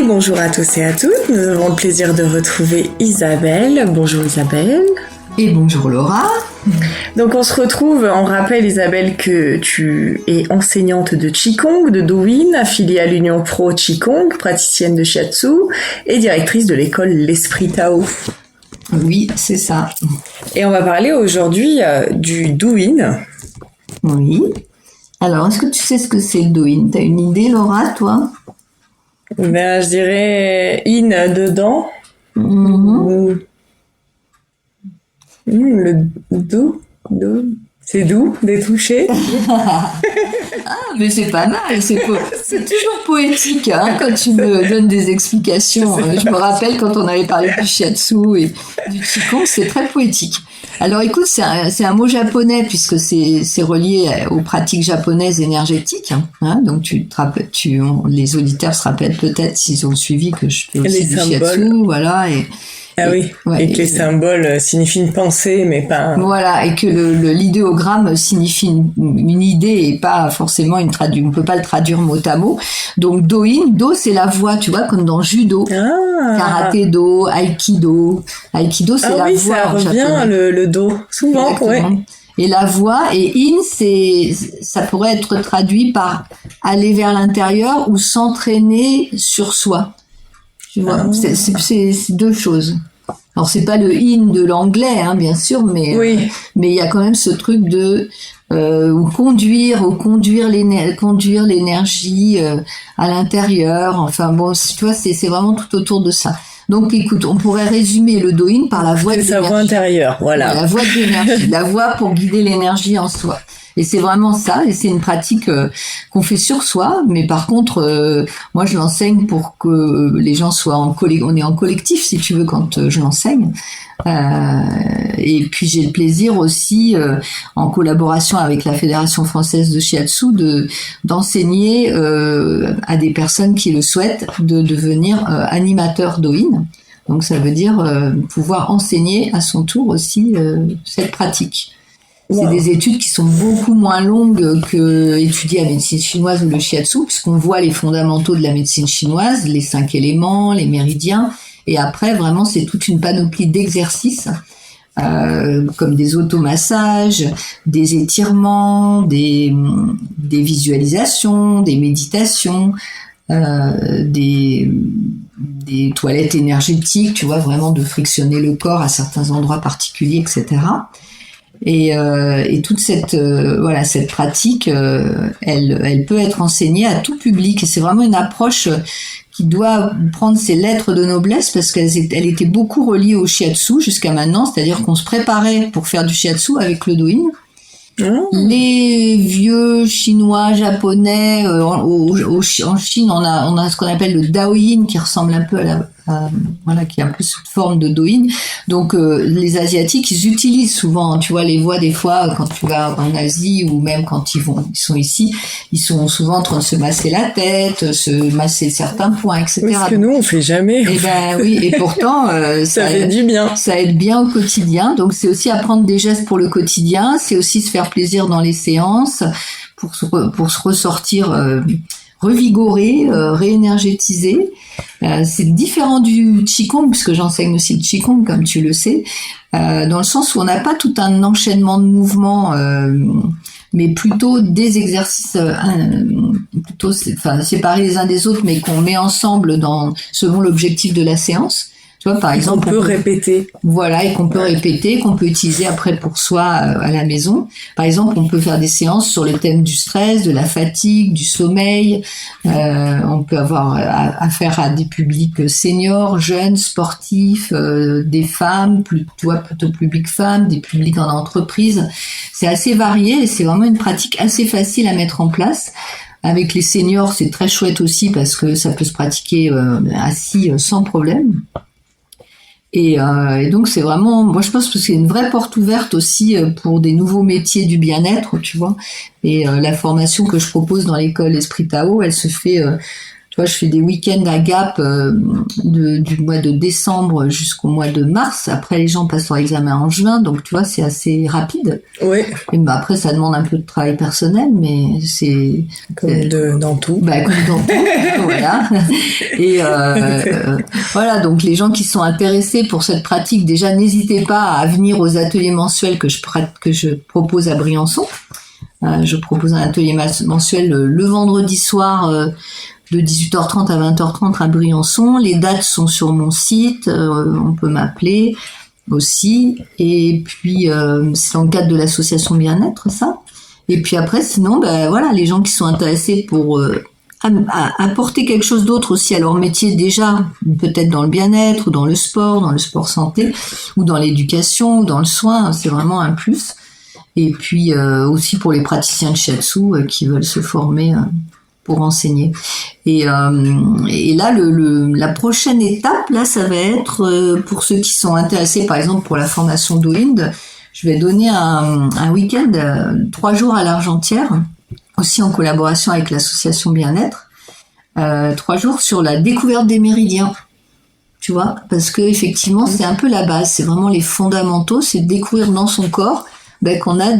Et bonjour à tous et à toutes, nous avons le plaisir de retrouver Isabelle. Bonjour Isabelle. Et bonjour Laura. Donc on se retrouve, on rappelle Isabelle que tu es enseignante de Qigong, de Douyin, affiliée à l'Union Pro Qigong, praticienne de Shiatsu et directrice de l'école L'Esprit Tao. Oui, c'est ça. Et on va parler aujourd'hui du Douyin. Oui. Alors, est-ce que tu sais ce que c'est le Douyin? T'as une idée, Laura, toi? Ben, je dirais in dedans. Le doux. C'est doux, des touchés. Mais c'est pas mal, c'est toujours poétique hein, quand tu me donnes des explications. Je me rappelle quand on avait parlé du shiatsu et du qigong, c'est très poétique. Alors écoute, c'est un mot japonais puisque c'est relié aux pratiques japonaises énergétiques. Hein, donc les auditeurs se rappellent peut-être s'ils ont suivi que je fais aussi du shiatsu, voilà. Et que les symboles signifient une pensée, mais pas... Voilà, et que l'idéogramme signifie une idée et pas forcément on peut pas le traduire mot à mot. Donc, do, c'est la voix, tu vois, comme dans judo. Karaté-do, aikido. Aikido, c'est la voix. Ah oui, ça revient, le do, souvent, ouais. Et la voix, et in, ça pourrait être traduit par aller vers l'intérieur ou s'entraîner sur soi. Tu vois, c'est deux choses. Alors c'est pas le in de l'anglais, hein, bien sûr, mais il y a quand même ce truc de conduire l'énergie à l'intérieur. Enfin bon, tu vois, c'est vraiment tout autour de ça. Donc écoute, on pourrait résumer le Douyin par la voie de l'énergie. Sa voie intérieure, voilà. La voie de l'énergie, la voie pour guider l'énergie en soi. Et c'est vraiment ça, et c'est une pratique qu'on fait sur soi, mais par contre, moi je l'enseigne pour que les gens soient on est en collectif si tu veux quand je l'enseigne. Et puis j'ai le plaisir aussi, en collaboration avec la Fédération française de Shiatsu, d'enseigner à des personnes qui le souhaitent de devenir animateur Douyin. Donc ça veut dire pouvoir enseigner à son tour aussi cette pratique. C'est des études qui sont beaucoup moins longues que étudier la médecine chinoise ou le shiatsu, puisqu'on voit les fondamentaux de la médecine chinoise, les 5 éléments, les méridiens, et après vraiment c'est toute une panoplie d'exercices, comme des automassages, des étirements, des visualisations, des méditations, des toilettes énergétiques, tu vois, vraiment de frictionner le corps à certains endroits particuliers, etc. Et toute cette pratique, elle peut être enseignée à tout public. Et c'est vraiment une approche qui doit prendre ses lettres de noblesse parce qu'elle était beaucoup reliée au shiatsu jusqu'à maintenant. C'est-à-dire qu'on se préparait pour faire du shiatsu avec le Douyin. Les vieux chinois, japonais, en Chine, on a ce qu'on appelle le Daoyin qui ressemble un peu qui est un peu sous forme de Douyin. Donc les Asiatiques, ils utilisent souvent, tu vois, les voix des fois quand tu vas en Asie ou même quand ils sont ici, ils sont souvent en train de se masser la tête, se masser certains points, etc. Oui, ce que nous on fait jamais. Et ben oui, et pourtant ça fait du bien. Ça aide bien au quotidien. Donc c'est aussi apprendre des gestes pour le quotidien, c'est aussi se faire plaisir dans les séances pour se ressortir revigoré, réénergétisé. C'est différent du Qigong, puisque j'enseigne aussi le Qigong, comme tu le sais, dans le sens où on n'a pas tout un enchaînement de mouvements, mais plutôt des exercices plutôt séparés les uns des autres, mais qu'on met ensemble selon l'objectif de la séance. Tu vois, par exemple, on peut répéter. Voilà, et qu'on peut répéter, qu'on peut utiliser après pour soi à la maison. Par exemple, on peut faire des séances sur le thème du stress, de la fatigue, du sommeil. On peut avoir affaire à des publics seniors, jeunes, sportifs, des femmes, plutôt public femmes, des publics en entreprise. C'est assez varié et c'est vraiment une pratique assez facile à mettre en place. Avec les seniors, c'est très chouette aussi parce que ça peut se pratiquer assis sans problème. Et donc c'est vraiment, moi je pense que c'est une vraie porte ouverte aussi pour des nouveaux métiers du bien-être, tu vois. Et la formation que je propose dans l'école Esprit Tao, elle se fait Tu vois, je fais des week-ends à Gap du mois de décembre jusqu'au mois de mars. Après, les gens passent leur examen en juin, donc tu vois, c'est assez rapide. Oui. Et après, ça demande un peu de travail personnel, mais c'est dans tout. Comme dans tout, voilà. Et voilà, donc les gens qui sont intéressés pour cette pratique, déjà, n'hésitez pas à venir aux ateliers mensuels que je propose à Briançon. Je propose un atelier mensuel le vendredi soir de 18h30 à 20h30 à Briançon. Les dates sont sur mon site, on peut m'appeler aussi. Et puis, c'est dans le cadre de l'association Bien-être, ça. Et puis après, sinon, voilà, les gens qui sont intéressés pour apporter quelque chose d'autre aussi à leur métier déjà, peut-être dans le bien-être, ou dans le sport santé, ou dans l'éducation, ou dans le soin, c'est vraiment un plus. Et puis aussi pour les praticiens de shiatsu qui veulent se former pour enseigner. Et là, la prochaine étape, là, ça va être pour ceux qui sont intéressés, par exemple pour la formation d'Oïnd, je vais donner un week-end, 3 jours à l'Argentière, aussi en collaboration avec l'association Bien-être, 3 jours sur la découverte des méridiens. Tu vois, parce que effectivement, c'est un peu la base, c'est vraiment les fondamentaux, c'est de découvrir dans son corps qu'on a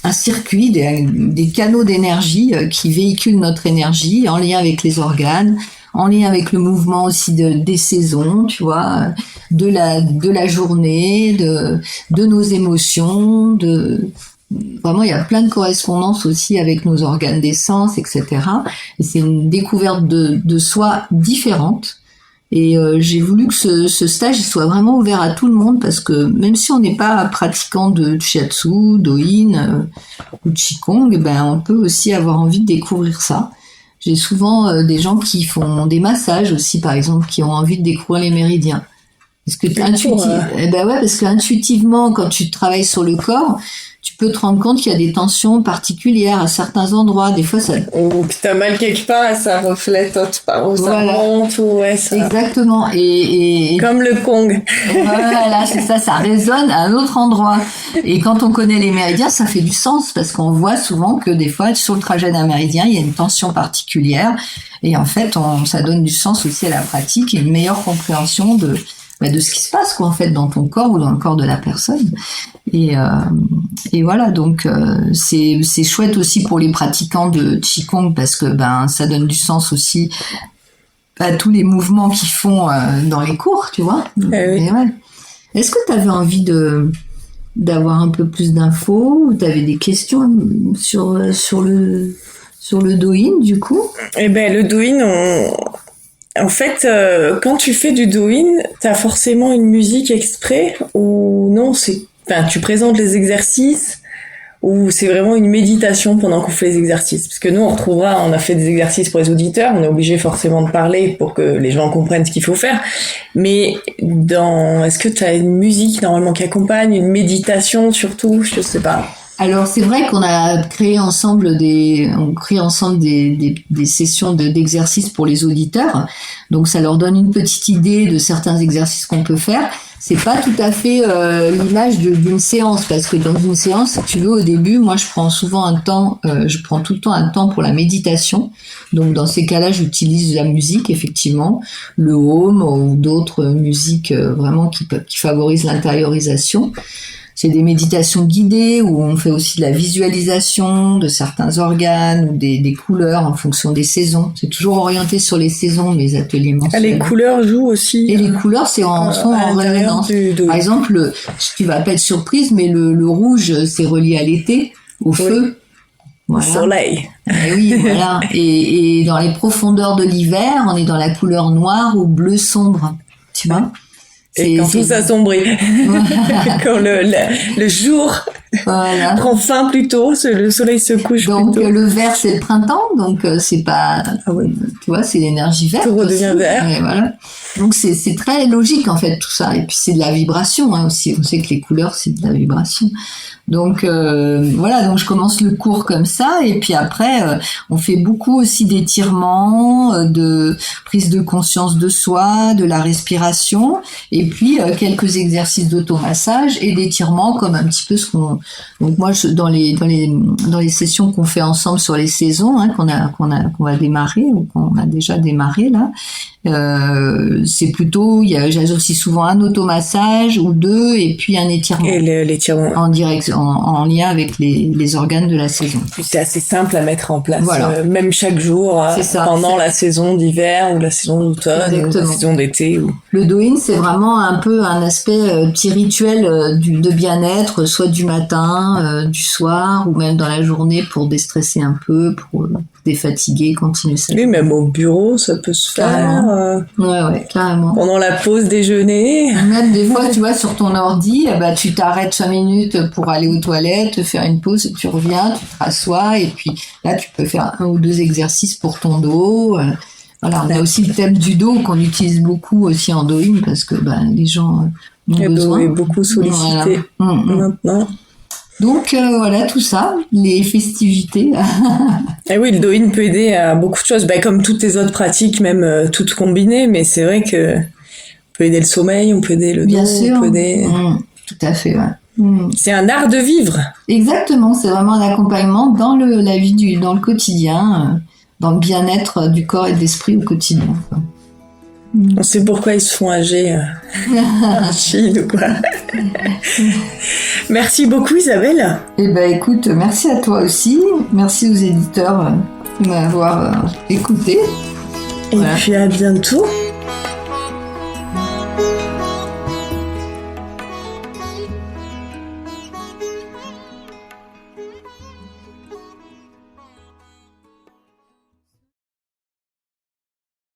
un circuit, des canaux d'énergie qui véhiculent notre énergie en lien avec les organes, en lien avec le mouvement aussi des saisons, tu vois, de la journée, de nos émotions, vraiment il y a plein de correspondances aussi avec nos organes d'essence, etc. Et c'est une découverte de soi différente. Et j'ai voulu que ce stage soit vraiment ouvert à tout le monde parce que même si on n'est pas pratiquant de shiatsu, d'Oïn ou de qigong, on peut aussi avoir envie de découvrir ça. J'ai souvent des gens qui font des massages aussi, par exemple, qui ont envie de découvrir les méridiens. Parce que parce qu'intuitivement, quand tu travailles sur le corps, tu peux te rendre compte qu'il y a des tensions particulières à certains endroits. Des fois, ça... Ou que t'as mal quelque part, ça reflète autre part, ou ça monte, ou ça... Exactement. Et comme le Kong. Voilà, c'est ça, ça résonne à un autre endroit. Et quand on connaît les méridiens, ça fait du sens, parce qu'on voit souvent que des fois, sur le trajet d'un méridien, il y a une tension particulière. Et en fait, ça donne du sens aussi à la pratique et une meilleure compréhension de ce qui se passe, quoi, en fait, dans ton corps ou dans le corps de la personne. Et voilà, donc c'est chouette aussi pour les pratiquants de qigong parce que ça donne du sens aussi à tous les mouvements qu'ils font dans les cours, tu vois. Oui. Ouais. Est-ce que tu avais envie d'avoir un peu plus d'infos ou tu avais des questions sur le doin du coup? Le doin, en fait, quand tu fais du doin, t'as forcément une musique exprès ou non, tu présentes les exercices ou c'est vraiment une méditation pendant qu'on fait les exercices? Parce que nous, on a fait des exercices pour les auditeurs, on est obligé forcément de parler pour que les gens comprennent ce qu'il faut faire. Mais est-ce que tu as une musique normalement qui accompagne, une méditation surtout? Je sais pas. Alors c'est vrai qu'on a créé ensemble des sessions d'exercices pour les auditeurs. Donc ça leur donne une petite idée de certains exercices qu'on peut faire. C'est pas tout à fait l'image d'une séance parce que dans une séance, si tu veux, au début, moi je prends tout le temps un temps pour la méditation. Donc dans ces cas-là, j'utilise la musique effectivement, le home ou d'autres musiques vraiment qui favorisent l'intériorisation. C'est des méditations guidées où on fait aussi de la visualisation de certains organes ou des couleurs en fonction des saisons. C'est toujours orienté sur les saisons, mes ateliers mensuels. Les couleurs jouent aussi. Et les couleurs, sont en résonance. Par exemple, tu vas pas être surprise, mais le rouge, c'est relié à l'été, au feu. Voilà. Au soleil. Et oui, voilà. Et dans les profondeurs de l'hiver, on est dans la couleur noire ou bleu sombre. Tu vois? Et quand tout s'assombrit, quand le jour prend fin plus tôt, le soleil se couche plus tôt. Donc le vert c'est le printemps, donc c'est pas, tu vois, c'est l'énergie verte. Tout redevient vert. Et voilà. Donc c'est très logique en fait tout ça. Et puis c'est de la vibration aussi. On sait que les couleurs c'est de la vibration. Donc voilà, donc je commence le cours comme ça, et puis après on fait beaucoup aussi d'étirements, de prise de conscience de soi, de la respiration, et puis quelques exercices d'automassage et d'étirements comme un petit peu ce qu'on. Donc moi dans les sessions qu'on fait ensemble sur les saisons qu'on va démarrer ou qu'on a déjà démarré là. C'est plutôt, j'associe souvent un automassage ou deux et puis un étirement. Et l'étirement. En lien avec les organes de la saison. Puis c'est assez simple à mettre en place, voilà. Même chaque jour, pendant la saison d'hiver ou la saison d'automne ou la saison d'été. Le Do-in, c'est vraiment un peu un aspect petit rituel de bien-être, soit du matin, du soir ou même dans la journée pour déstresser un peu, pour défatiguer, continuer ça. Oui, même au bureau, ça peut se faire. Ouais, carrément. Pendant la pause déjeuner. Même des fois, tu vois, sur ton ordi, tu t'arrêtes 5 minutes pour aller aux toilettes, faire une pause, tu reviens, tu te rassois, et puis là, tu peux faire 1 ou 2 exercices pour ton dos. Voilà, on a aussi le thème du dos qu'on utilise beaucoup aussi en Do-in parce que les gens ont besoin. Le dos est beaucoup sollicité maintenant. Donc voilà, tout ça, les festivités. Et oui, le Do-in peut aider à beaucoup de choses, comme toutes les autres pratiques, même toutes combinées, mais c'est vrai que on peut aider le sommeil, on peut aider le dos, bien sûr. On peut aider... tout à fait, ouais. C'est un art de vivre. Exactement, c'est vraiment un accompagnement dans la vie dans le quotidien, dans le bien-être du corps et de l'esprit au quotidien. On sait pourquoi ils se font âgés en Chine ou quoi. Merci beaucoup Isabelle. Écoute, merci à toi aussi. Merci aux éditeurs de m'avoir écouté. Et puis à bientôt.